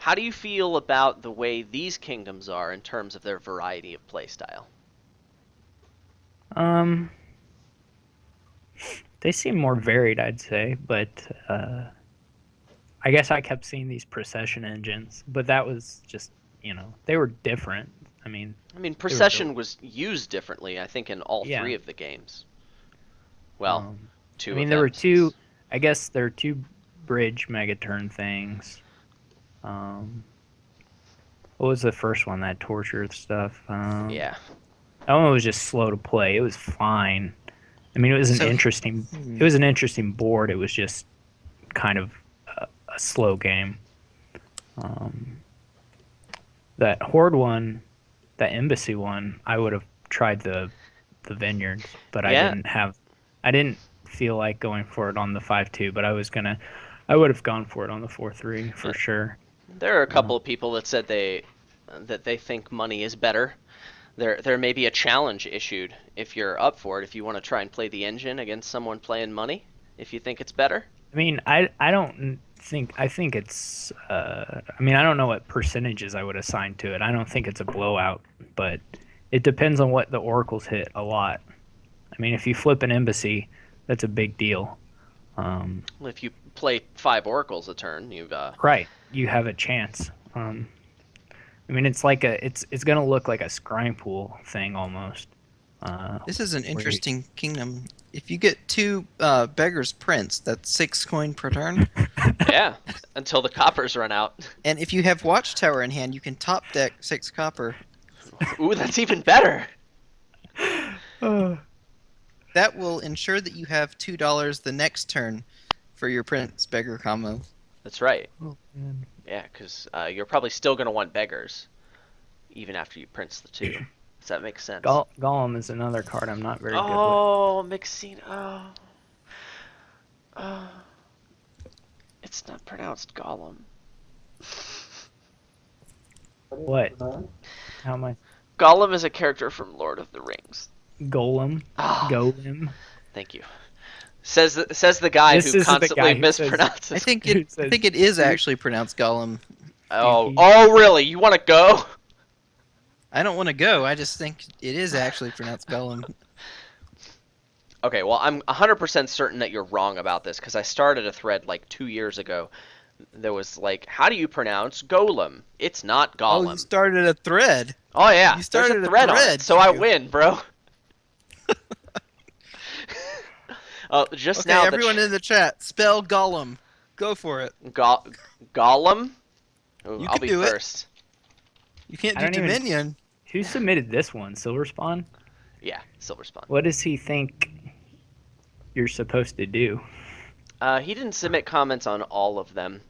how do you feel about the way these kingdoms are in terms of their variety of playstyle? Um, they seem more varied, I'd say, but I guess I kept seeing these procession engines, but that was just, they were different. I mean, I mean, they were, procession was used differently, I think, in all yeah. three of the games. Well, Um, I two of mean, there were them, two. since I guess there are two bridge megaturn things. Um, what was the first one? That torture stuff. yeah, That one was just slow to play. It was fine. I mean, it was an So, interesting. It hmm, was an interesting board. It was just kind of a slow game. Um, that horde one, that embassy one, I would have tried the vineyards, but I yeah. didn't have. I didn't feel like going for it on the 5-2, but I was gonna. I would have gone for it on the 4-3 for sure. There are a Uh, couple of people that said they think money is better. There may be a challenge issued if you're up for it. If you want to try and play the engine against someone playing money, if you think it's better. I mean, I don't think I think it's. I mean, I don't know what percentages I would assign to it. I don't think it's a blowout, but it depends on what the oracles hit a lot. I mean, if you flip an embassy, that's a big deal. Um, If you play 5 oracles a turn, you've right, you have a chance. I mean, it's gonna look like a scrying pool thing almost. Uh, this is an where you, interesting kingdom. If you get two beggars prince, that's 6 coin per turn. yeah, until the coppers run out. And if you have Watchtower in hand, you can top deck 6 copper. Ooh, that's even better. That will ensure that you have $2 the next turn for your prince beggar combo. That's right. oh man. Yeah, because you're probably still going to want beggars even after you prince the two. Does that make sense? Golem is another card I'm not very good with. Oh, Mixine. Oh, it's not pronounced Gollum. What? How am I? Gollum is a character from Lord of the Rings. Golem? Ah, Golem? thank you. Says the guy This who is the constantly guy who says I mispronounces. think it. who I says think it is stu- actually pronounced Gollum. Oh, Stooky. oh, really? You want to go? I don't want to go. I just think it is actually pronounced Gollum. Okay, well, I'm 100% certain that you're wrong about this because I started a thread like 2 years ago. There was like, how do you pronounce Golem? It's not Oh, you Gollum. started a thread. Oh yeah, You there's a started a thread on it, thread, so I you. win, bro. Just Okay, now everyone in the chat, spell Gollum. Go for it. Go- Gollum. Ooh, You I'll can be do it. first. You can't I do don't even. Dominion. Who submitted this one? Silverspawn? Yeah, Silver Spawn. What does he think you're supposed to do? He didn't submit comments on all of them.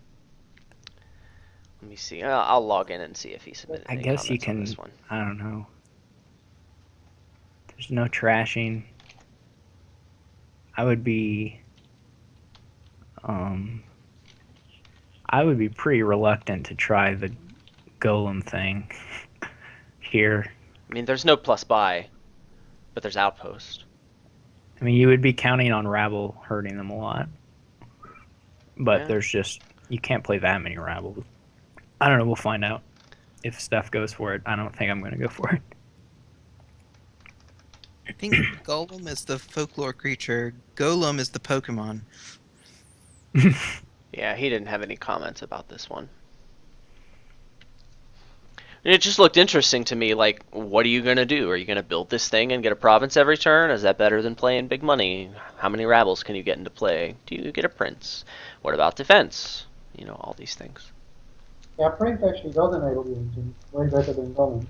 Let me see. I'll log in and see if he submitted I any guess you comments on this can. one. I don't know. There's no trashing. I would be. Um, I would be pretty reluctant to try the golem thing here. I mean, there's no plus buy, but there's outpost. I mean, you would be counting on rabble hurting them a lot, but Yeah. there's just you can't play that many rabbles. I don't know. We'll find out if Steph goes for it. I don't think I'm going to go for it. I think Gollum is the folklore creature. Golem is the Pokemon. Yeah, he didn't have any comments about this one. It just looked interesting to me. Like, what are you gonna do? Are you gonna build this thing and get a province every turn? Is that better than playing big money? How many rabbles can you get into play? Do you get a prince? What about defense? You know, all these things. Yeah, Prince actually does enable the engine way better than Gollum.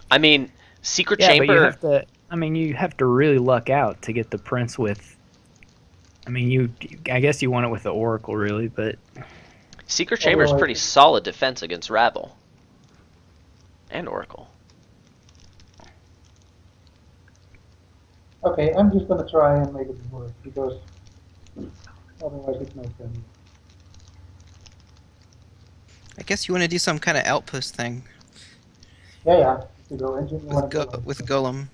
I mean, Secret Yeah, but you Chamber. have to. I mean, you have to really luck out to get the prince with. I mean, you. I guess you want it with the oracle, really, but Secret Chamber is pretty Otherwise, solid defense against rabble and oracle. okay, I'm just gonna try and make it work because otherwise it's no fun. I guess you want to do some kind of outpost thing Yeah, yeah. If you go engine, you want to go with engine. Golem.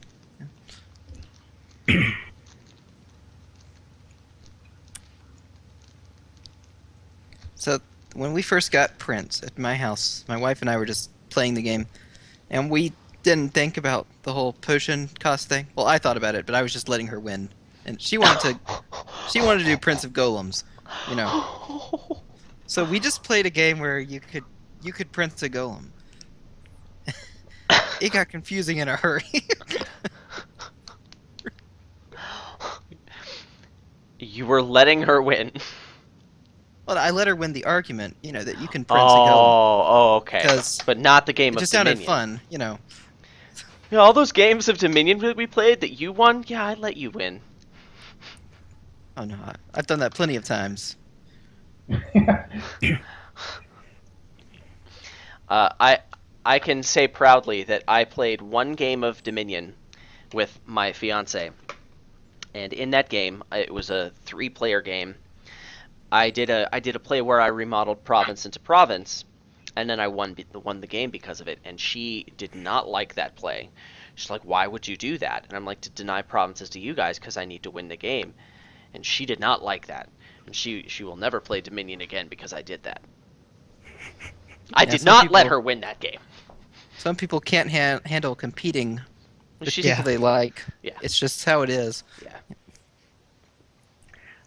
So when we first got Prince at my house, my wife and I were just playing the game, and we didn't think about the whole potion cost thing. Well, I thought about it, but I was just letting her win, and she wanted to do Prince of Golems, you know. So we just played a game where you could Prince a Golem. It got confusing in a hurry. You were letting her win. Well, I let her win the argument, that you can Prince a Golem. Oh, okay. Because But not the game It of just Dominion. sounded fun, Yeah, all those games of Dominion that we played that you won, yeah, I let you win. Oh no, I've done that plenty of times. I can say proudly that I played one game of Dominion with my fiance, and in that game, it was a 3-player game. I did a play where I remodeled province into province, and then I won the game because of it. And she did not like that play. She's like, "Why would you do that?" And I'm like, "To deny provinces to you guys because I need to win the game." And she did not like that, and she will never play Dominion again because I did that. I Yeah, did some not let people- her win that game. Some people can't handle competing with She's people they like. Yeah. It's just how it is. Yeah.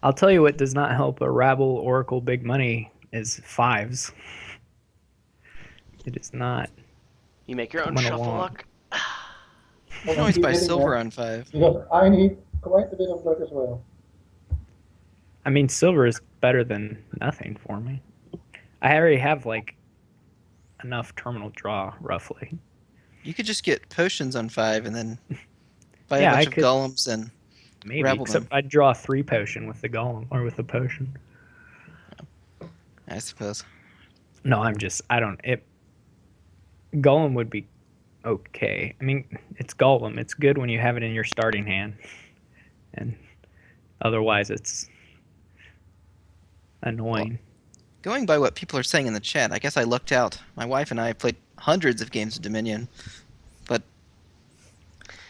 I'll tell you what does not help a Rabble Oracle big money is 5s. It is not. You make your own Coming shuffle along. luck. You can always buy silver on 5. Because I need quite a bit of luck as well. I mean, silver is better than nothing for me. I already have like enough terminal draw roughly. You could just get potions on 5 and then buy Yeah, a I bunch of could- golems and Maybe, Rabble except them. I'd draw 3 potion with the golem or with the potion. I suppose. No, I don't. Golem would be okay. I mean, it's Golem. It's good when you have it in your starting hand, and otherwise it's annoying. Going by what people are saying in the chat, I guess I lucked out. My wife and I have played hundreds of games of Dominion, but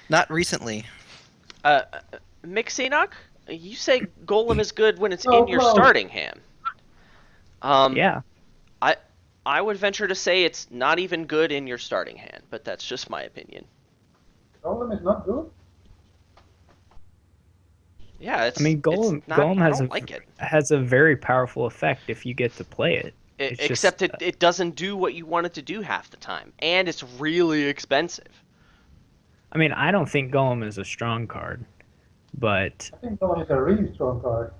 not recently. Mix Enoch, you say Golem is good when it's Oh, in your no. starting hand. Yeah, I would venture to say it's not even good in your starting hand, but that's just my opinion. Golem is not good. Yeah, it's. I mean, Golem It's not, Golem I has don't like it. has a very powerful effect if you get to play it. It's just, Except it doesn't do what you want it to do half the time, and it's really expensive. I mean, I don't think Golem is a strong card, but I think Golem is a really strong card.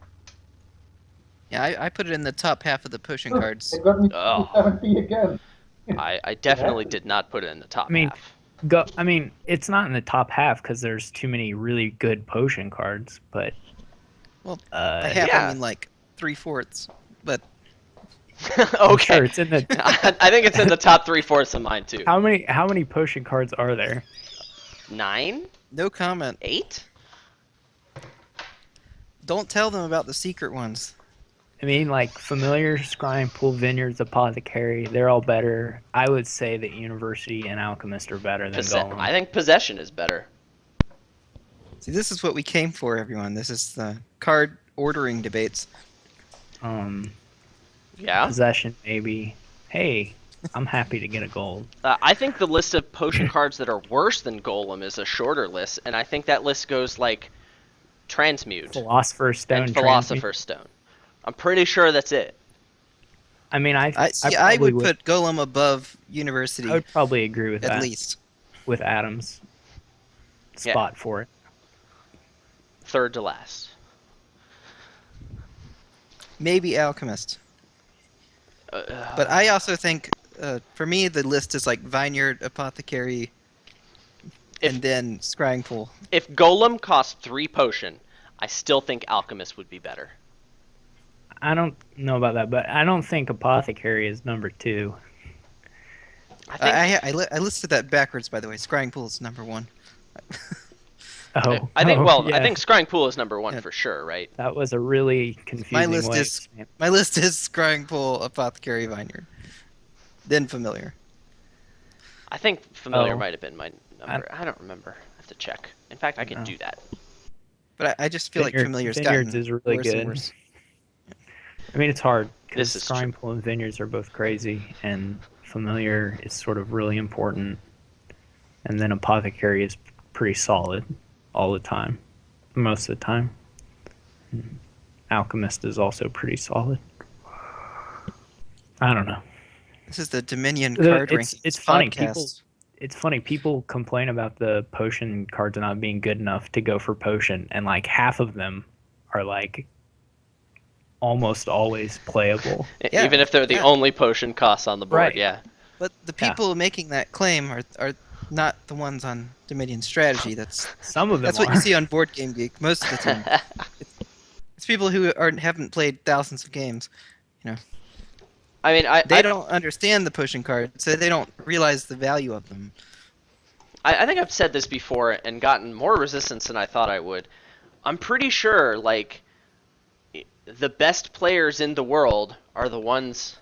Yeah, I put it in the top half of the potion Look, cards. It got me Oh. 70 again. I definitely did not put it in the top I mean, half. I mean, it's not in the top half because there's too many really good potion cards. But Well, By half, yeah. I mean like 3/4. But I'm Okay. sure it's in the. I think it's in the top 3/4 of mine too. How many potion cards are there? 9? no comment. 8? Don't tell them about the secret ones. I mean, like Familiar, Scrying Pool, Vineyards, Apothecary, they're all better. I would say that University and Alchemist are better than Golem. I think Possession is better. See, this is what we came for, everyone. This is the card ordering debates. Yeah. Possession, maybe. Hey, I'm happy to get a gold. I think the list of potion cards that are worse than Golem is a shorter list, and I think that list goes like Transmute Philosopher's Stone. and Philosopher's Stone. I'm pretty sure that's it. I mean, I probably would put Golem above University I would probably agree with at that. least. With Adam's Yeah. spot for it. Third to last. Maybe Alchemist. But I also think, for me, the list is like Vineyard, Apothecary, If- and then Scrying Pool. If Golem costs 3 potion, I still think Alchemist would be better. I don't know about that, but I don't think Apothecary is number 2. I think I listed that backwards, by the way. Scrying Pool is number 1. Oh, I think oh, I yeah. think Scrying Pool is number 1 Yeah. for sure, right? That was a really confusing list way. is- My list is Scrying Pool, Apothecary, Vineyard. Then Familiar. I think Familiar Oh. might have been my number. I don't remember. I have to check. In fact, I can Oh. do that. But I just feel like Vineyard- Familiar's Vineyards gotten is really worse and good. worse. I mean, it's hard because This is true. Scrying Pool and Vineyards are both crazy, and Familiar is sort of really important, and then Apothecary is pretty solid all the time, most of the time. Alchemist is also pretty solid. I don't know. This is the Dominion The- card it's- rankings it's funny, podcast. people- It's funny, people complain about the potion cards not being good enough to go for potion, and like half of them are like almost always playable. Yeah, Even if they're the yeah. only potion costs on the board, Right. yeah. But the Yeah. people making that claim are not the ones on Dominion Strategy. That's Some of them that's are. what you see on Board Game Geek most of the time. It's people who haven't played thousands of games. I mean, They don't understand the potion cards, so they don't realize the value of them. I think I've said this before and gotten more resistance than I thought I would. I'm pretty sure, like, the best players in the world are the ones,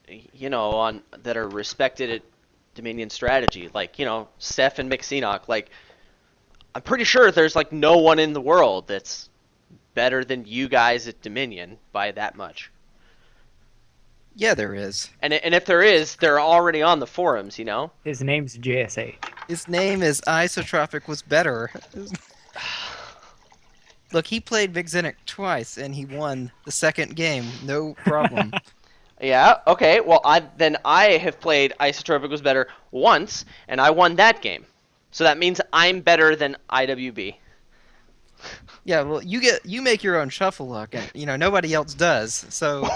that are respected at Dominion Strategy. Like, Steph and McSeenock. Like, I'm pretty sure there's, like, no one in the world that's better than you guys at Dominion by that much. Yeah, there is. And if there is, they're already on the forums, His name's JSH. His name is Isotropic was better. Look, he played Big Zinnik twice, and he won the second game. No problem. Yeah, okay. Well, I have played Isotropic was better once, and I won that game. So that means I'm better than IWB. Yeah, well, you make your own shuffle luck, and nobody else does. So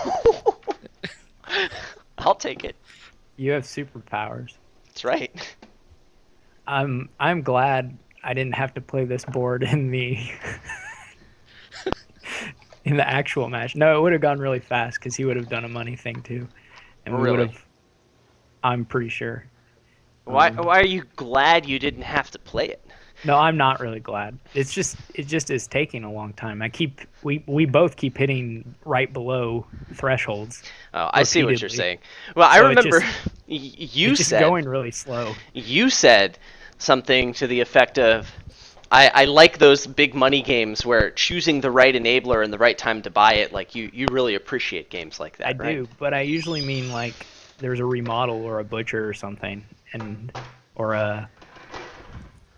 I'll take it. You have superpowers. That's right. I'm glad I didn't have to play this board in the in the actual match. No, it would have gone really fast because he would have done a money thing too, and we Really? would have. I'm pretty sure. Why are you glad you didn't have to play it? No, I'm not really glad. It just is taking a long time. We both keep hitting right below thresholds. Oh, I see what you're Repeatedly. saying. Well, I So it remember just- you It's just said going really slow. you said something to the effect of, I like those big money games where choosing the right enabler and the right time to buy it, like you really appreciate games like that, I right? do, but I usually mean like there's a remodel or a butcher or something, or a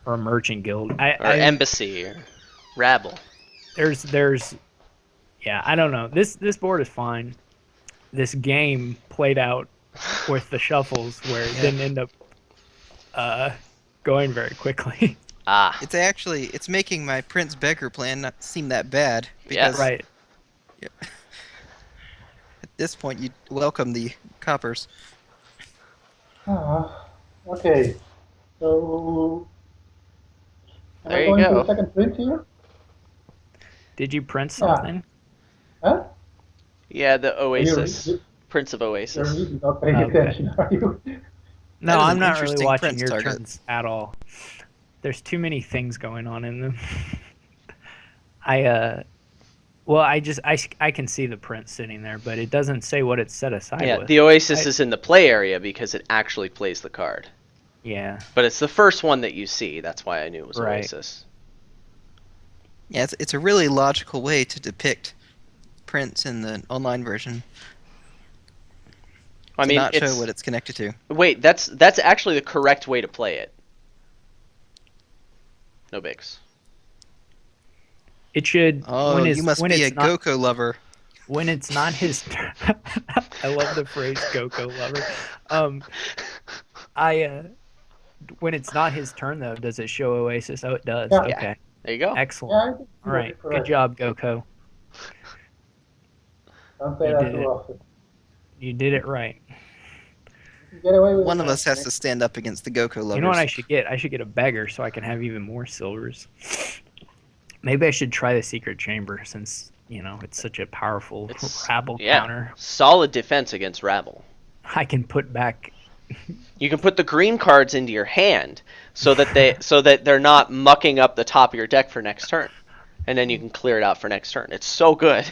merchant guild. Or Embassy or Rabble. There's yeah, I don't know. This board is fine. This game played out with the shuffles where it didn't end up going very quickly. Ah, it's making my Prince Beggar plan not seem that bad. Yeah. Because Right. at this point, you welcome the coppers. Okay. So. Am There I you going go. to the second print here? Did you print Yeah. something? Huh? yeah, the Oasis. You're Prince of Oasis. really not paying Okay. attention, are you? No, That is I'm an not really interesting watching Prince your target. turns at all. There's too many things going on in them. Well, I can see the print sitting there, but it doesn't say what it's set aside Yeah, with. the Oasis is in the play area because it actually plays the card. Yeah. But it's the first one that you see. That's why I knew it was Right. Oasis. Yeah, it's a really logical way to depict Prince in the online version. I mean, not it's, show what it's connected to. wait, that's actually the correct way to play it. No bigs. It should. Oh, when you must when be a it's not, Goku lover. When it's not his turn. I love the phrase "Goku lover." When it's not his turn though, does it show Oasis? Oh, it does. Yeah. Okay, There you go. excellent. Yeah, I think All right, good job, Goku. Don't say You that did too it. often. You did it right. You get away with One it, of us has okay? to stand up against the Goku lovers. You know what I should get? I should get a beggar so I can have even more silvers. Maybe I should try the secret chamber since it's such a powerful It's- rabble Yeah. counter. Solid defense against Rabble. I can put back. You can put the green cards into your hand so that they're not mucking up the top of your deck for next turn. And then you can clear it out for next turn. It's so good.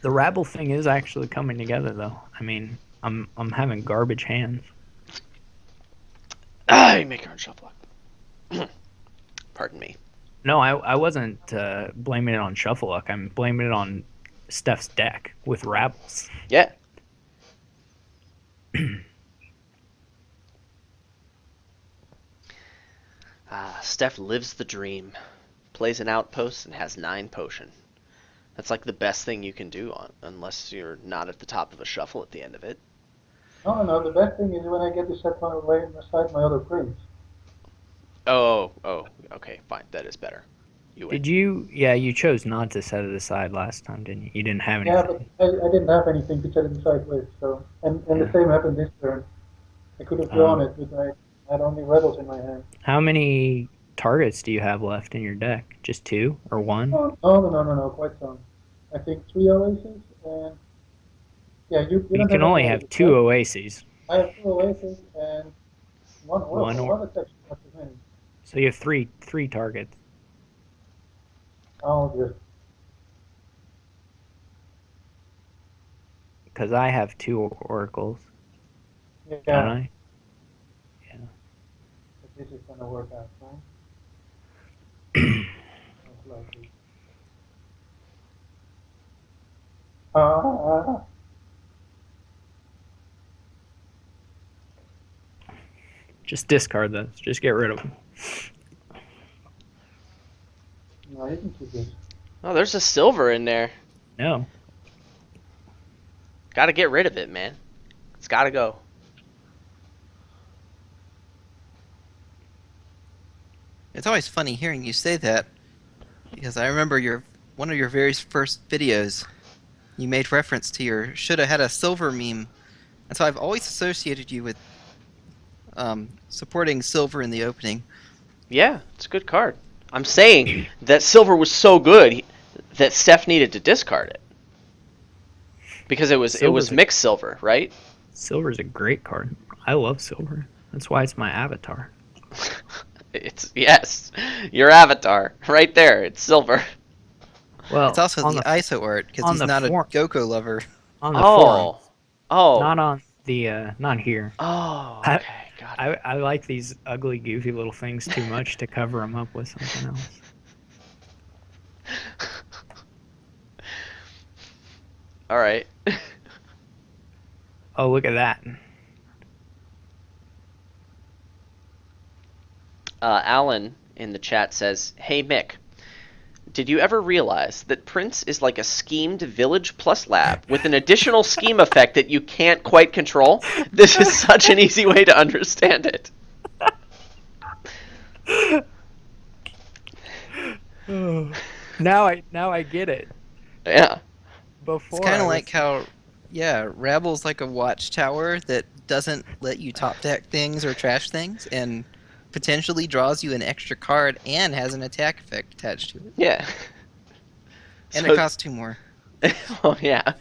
The rabble thing is actually coming together though. I mean, I'm having garbage hands. You make your own shuffle. Pardon me. No, I wasn't blaming it on shuffle luck. I'm blaming it on Steph's deck with Rabbles. Yeah. Steph lives the dream. Plays an outpost and has 9 potion. That's like the best thing you can do unless you're not at the top of a shuffle at the end of it. No, no, the best thing is when I get to set my way aside my other prince. Oh, okay, fine. That is better. You win. Did you? Yeah, you chose not to set it aside last time, didn't you? You didn't have Yeah, anything. but I didn't have anything to set it aside with, so and the Yeah. same happened this turn. I could have drawn it, but I had only rebels in my hand. How many targets do you have left in your deck? Just 2 or 1? Oh, no, quite some. I think 3 oases, and yeah, you You don't can have only any have oases, 2 right? oases. I have 2 oases and one One oracle. or One attack not too many. so you have three targets. I'll just Because I have 2 oracles, don't yeah, I? if this is gonna work out, right? Most likely. Ah, Just discard those. Just get rid of them. no, you can keep this. Oh, there's a silver in there. No. Gotta get rid of it, man. It's gotta go. It's always funny hearing you say that because I remember one of your very first videos. You made reference to your shoulda had a silver meme, and so I've always associated you with supporting silver in the opening. Yeah, it's a good card. I'm saying that silver was so good that Steph needed to discard it because it was Silver's mixed silver, right? Silver's a great card. I love silver. That's why it's my avatar. It's yes, your avatar right there. It's silver. Well, It's also on the ISO art because on he's the not a for- Goku lover. on the forum, Oh, not on the not here. oh. I- Okay, got it. I like these ugly, goofy little things too much to cover them up with something else. All right. Oh, look at that. Alan in the chat says, "Hey Mick, did you ever realize that Prince is like a schemed village plus lab with an additional scheme effect that you can't quite control? This is such an easy way to understand it." Now I get it. Yeah. Before It's kind I of was- like how, yeah, Rabble's like a watchtower that doesn't let you top deck things or trash things, and potentially draws you an extra card and has an attack effect attached to it. Yeah. And So- it costs 2 more. Well, yeah.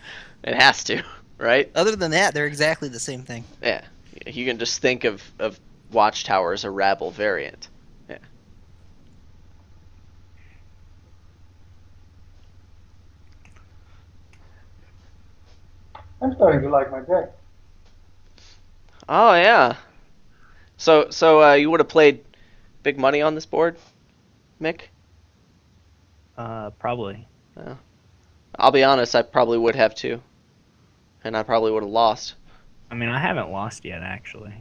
It has to, right? Other than that, they're exactly the same thing. Yeah. You can just think of Watchtower as a Rabble variant. Yeah. I'm starting to like my deck. Oh yeah. So you would have played big money on this board, Mick? probably. I'll be honest, I probably would have too. And I probably would have lost. I mean, I haven't lost yet, actually.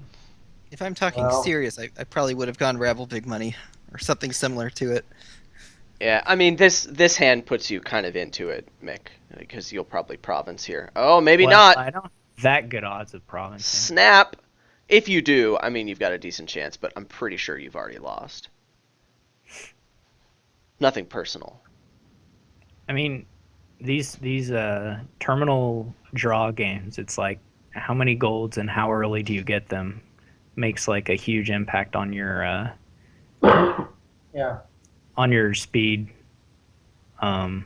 If I'm talking Well- serious, I probably would have gone Rabble Big Money or something similar to it. Yeah, I mean this hand puts you kind of into it, Mick, because you'll probably province here. Oh, maybe Well, not. I don't have that good odds of province. Snap. If you do, I mean you've got a decent chance, but I'm pretty sure you've already lost. Nothing personal. I mean, these terminal draw games, it's like how many golds and how early do you get them makes like a huge impact on your Yeah. on your speed. I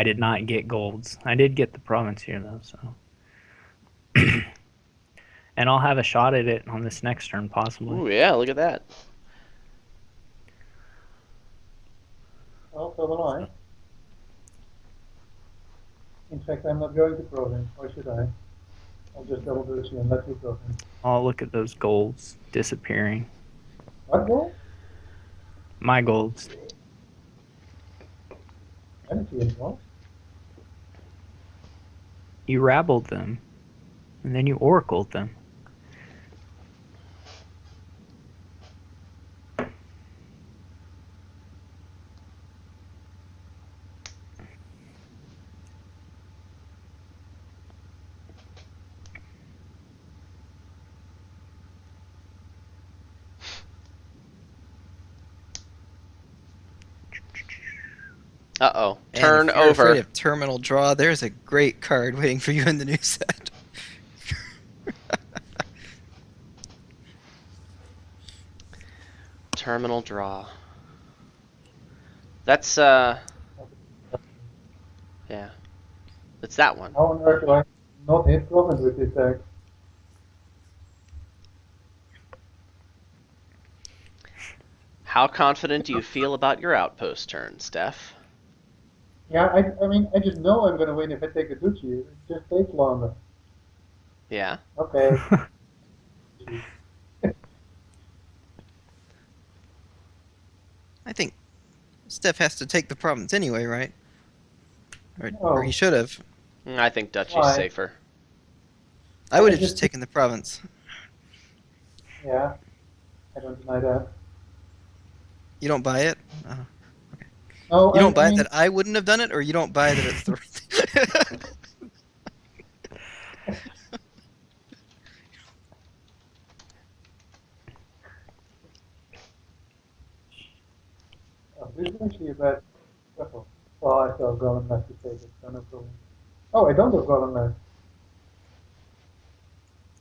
did not get golds. I did get the province here though, so. And I'll have a shot at it on this next turn possibly. Ooh, yeah, look at that. Well, so will I. In fact, I'm not going to province. Why should I? I'll just double do it and let you province. Oh, look at those golds disappearing. What goal? My golds I didn't see any more. You rabbled them, and then you oracled them. Uh-oh. And Turn if you're afraid over. of terminal draw, there's a great card waiting for you in the new set. Terminal draw. That's, yeah. It's that one. How on earth do I not hit Province with this deck? How confident do you feel about your outpost turn, Steph? Yeah, I mean, I just know I'm gonna win if I take a Duchy. It just takes longer. Yeah. Okay. I think Steph has to take the province anyway, right? Or No. he should have. I think Dutchy's Why? safer. I would have I just just- taken the province. Yeah, I don't deny that. You don't buy it? No, You don't I buy mean, that I wouldn't have done it, or you don't buy that it's the right this is actually a bad shuffle. Well, I still have Golem left to take it, so no problem. Oh, I don't have Golem left.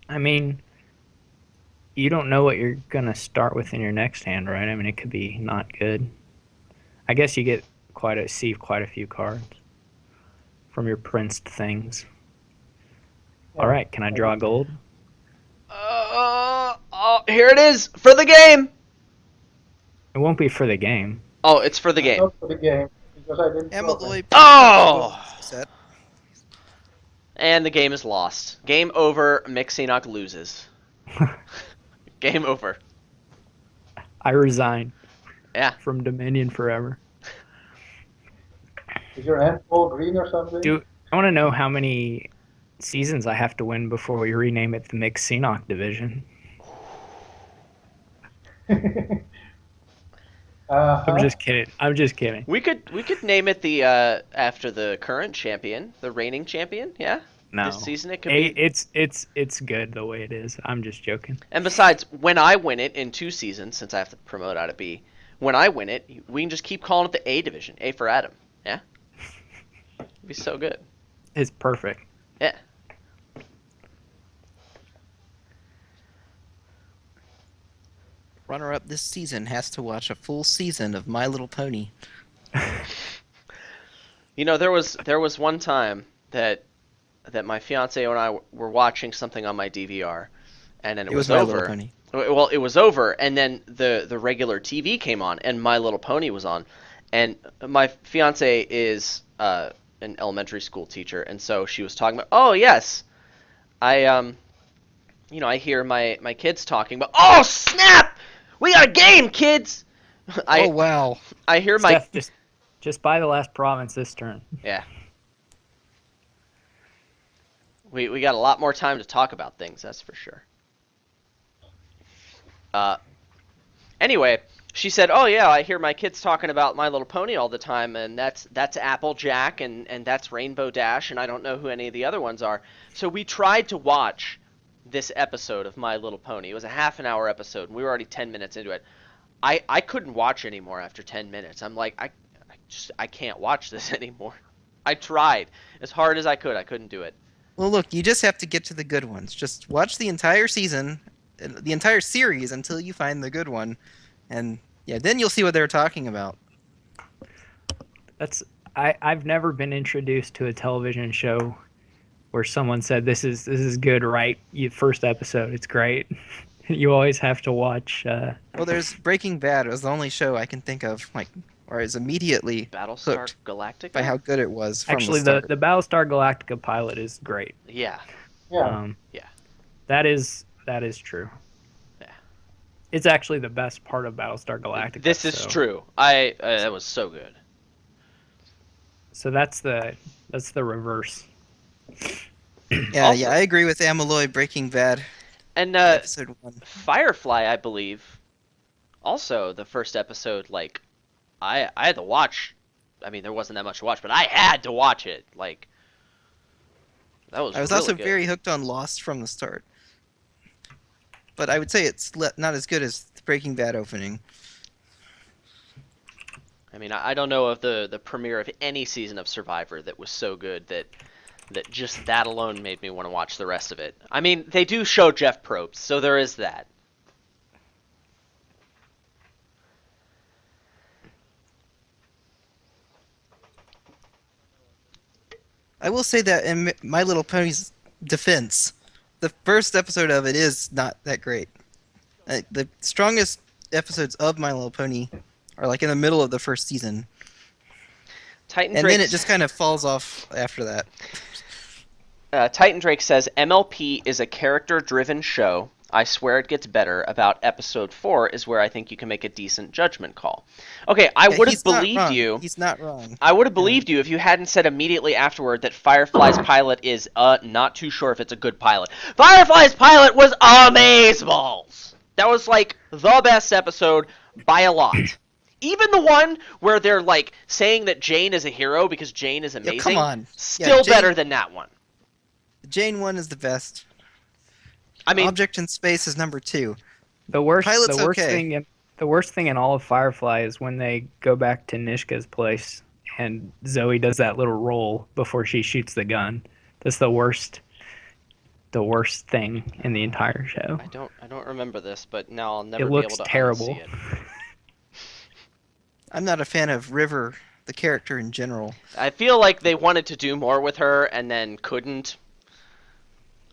I mean, you don't know what you're gonna start with in your next hand, right? I mean, it could be not good. I guess you get quite a few cards from your princed things. Yeah. All right, can I draw gold? Oh, here it is for the game. It won't be for the game. Oh, it's for the game. Not for the game, because I didn't draw Amaloy. them. Oh! Set. And the game is lost. Game over. Mixinock loses. Game over. I resign Yeah. from Dominion forever. Is your hand all green or something? Do I want to know how many seasons I have to win before we rename it the Mixinock division? I'm just kidding. I'm just kidding. We could name it the after the current champion, the reigning champion. Yeah. No, This season it could be. it's good the way it is. I'm just joking. And besides, when I win it in 2 seasons, since I have to promote out of B, when I win it, we can just keep calling it the A division. A for Adam. Yeah. It'd be so good. It's perfect. Yeah. Runner-up this season has to watch a full season of My Little Pony. You know, there was one time that my fiance and I were watching something on my DVR, and then it was My over. Little Pony. Well, it was over, and then the regular TV came on, and My Little Pony was on, and my fiance is an elementary school teacher, and so she was talking about, oh yes, I I hear my kids talking about, oh snap, we got a game, kids. Oh wow! I hear my Steph, just buy the last province this turn. yeah. We got a lot more time to talk about things, that's for sure. Anyway, she said, "Oh yeah, I hear my kids talking about My Little Pony all the time, and that's Applejack and that's Rainbow Dash, and I don't know who any of the other ones are." So we tried to watch this episode of My Little Pony. It was a half an hour episode, and we were already 10 minutes into it. I couldn't watch anymore after 10 minutes. I'm like, I can't watch this anymore. I tried as hard as I could. I couldn't do it. Well, look, you just have to get to the good ones. Just watch the entire season, the entire series until you find the good one, and yeah, then you'll see what they're talking about. I've never been introduced to a television show where someone said this is good, right? First episode, it's great. You always have to watch. Well, there's Breaking Bad. It was the only show I can think of, where I was immediately Battlestar hooked Galactica. by how good it was. From Actually, the the Battlestar Galactica pilot is great. Yeah. Yeah. Yeah. That is true. Yeah. It's actually the best part of Battlestar Galactica. This is so- true. That was so good. So that's the reverse. Yeah, Also- yeah, I agree with Amyloid Breaking Bad And episode 1. Firefly, I believe, also the first episode, like I had to watch. I mean, there wasn't that much to watch, but I had to watch it. Like that was. I was really also good. very hooked on Lost from the start. But I would say it's not as good as the Breaking Bad opening. I mean, I don't know of the premiere of any season of Survivor that was so good that just that alone made me want to watch the rest of it. I mean, they do show Jeff Probst, so there is that. I will say that in My Little Pony's defense, the first episode of it is not that great. The strongest episodes of My Little Pony are like in the middle of the first season, Titan and Drake, then it just kind of falls off after that. Titan Drake says MLP is a character-driven show. I swear it gets better. About episode 4 is where I think you can make a decent judgment call. Okay, I Yeah, would have he's not believed wrong. you. He's not wrong. I would have believed you if you hadn't said immediately afterward that Firefly's pilot is not too sure if it's a good pilot. Firefly's pilot was amazeballs. That was like the best episode by a lot. Even the one where they're like saying that Jane is a hero because Jane is amazing. come on. Still Yeah, Jane- better than that one. Jane 1 is the best. I mean, Object in Space is number 2. The worst Pilot's the worst okay. thing in all of Firefly is when they go back to Nishka's place and Zoe does that little roll before she shoots the gun. That's the worst thing in the entire show. I don't remember this, but now I'll never It be looks able to terrible. unsee it. I'm not a fan of River, the character in general. I feel like they wanted to do more with her and then couldn't.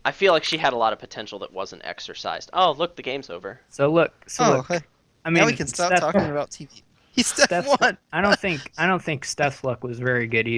I feel like she had a lot of potential that wasn't exercised. Oh, look, the game's over. So look, Hey, I mean, now we can stop Steph- talking about TV. He's step Steph- 1. I don't think Steph's luck was very good either.